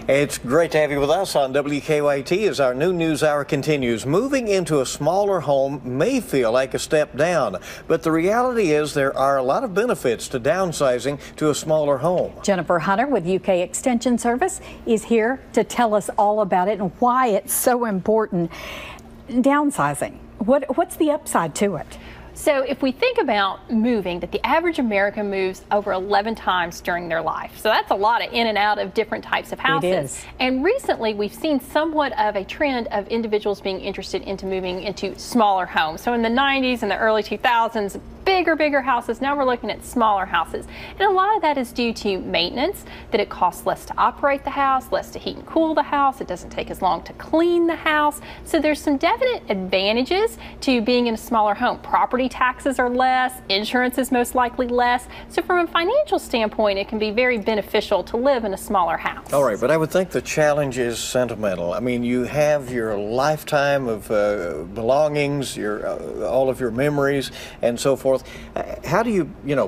It's great to have you with us on WKYT as our new news hour continues. Moving into a smaller home may feel like a step down, but the reality is there are a lot of benefits to downsizing to a smaller home. Jennifer Hunter with UK Extension Service is here to tell us all about it and why it's so important. Downsizing, what's the upside to it? So if we think about moving, that the average American moves over 11 times during their life. So that's a lot of in and out of different types of houses. It is. And recently we've seen somewhat of a trend of individuals being interested into moving into smaller homes. So in the 90s and the early 2000s, bigger houses. Now we're looking at smaller houses. And a lot of that is due to maintenance, that it costs less to operate the house, less to heat and cool the house. It doesn't take as long to clean the house. So there's some definite advantages to being in a smaller home. Property taxes are less, insurance is most likely less. So from a financial standpoint, it can be very beneficial to live in a smaller house. All right, but I would think the challenge is sentimental. I mean, you have your lifetime of belongings, all of your memories and so forth. How do you,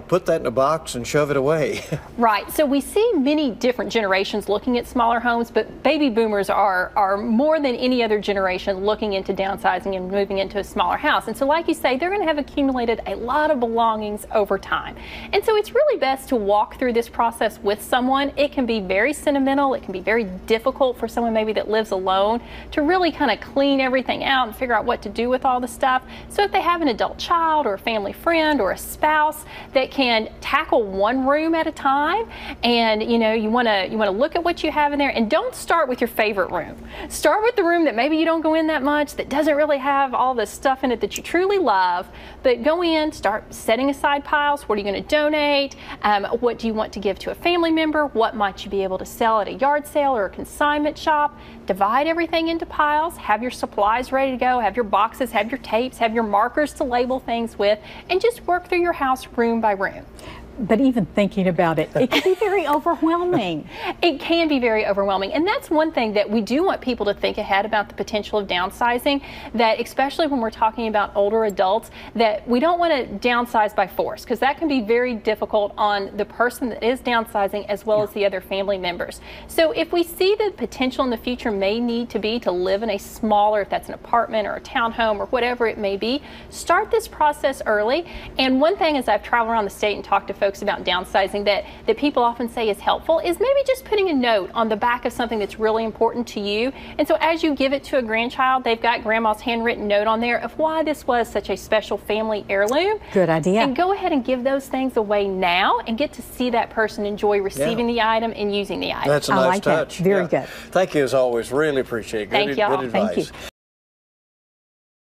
put that in a box and shove it away? Right. So we see many different generations looking at smaller homes, but baby boomers are more than any other generation looking into downsizing and moving into a smaller house. And so like you say, they're going to have accumulated a lot of belongings over time. And so it's really best to walk through this process with someone. It can be very sentimental. It can be very difficult for someone maybe that lives alone to really kind of clean everything out and figure out what to do with all the stuff. So if they have an adult child or a family friend or a spouse that can tackle one room at a time, and you want to look at what you have in there, and don't start with your favorite room. Start with the room that maybe you don't go in that much, that doesn't really have all the stuff in it that you truly love, but go in, start setting aside piles. What are you going to donate? What do you want to give to a family member? What might you be able to sell at a yard sale or a consignment shop? Divide everything into piles, have your supplies ready to go, have your boxes, have your tapes, have your markers to label things with, and just work through your house room by room. But even thinking about it, it can be very overwhelming. It can be very overwhelming. And that's one thing that we do want people to think ahead about, the potential of downsizing, that especially when we're talking about older adults, that we don't want to downsize by force, because that can be very difficult on the person that is downsizing as well as the other family members. So if we see the potential in the future may need to be to live in a smaller, if that's an apartment or a townhome or whatever it may be, start this process early. And one thing, as I've traveled around the state and talked to folks about downsizing that people often say is helpful, is maybe just putting a note on the back of something that's really important to you. And so as you give it to a grandchild, they've got grandma's handwritten note on there of why this was such a special family heirloom. Good idea. And go ahead and give those things away now and get to see that person enjoy receiving the item and using the item. That's a nice touch. Very good. Thank you as always. Really appreciate it. Thank y'all. Good advice. Thank you.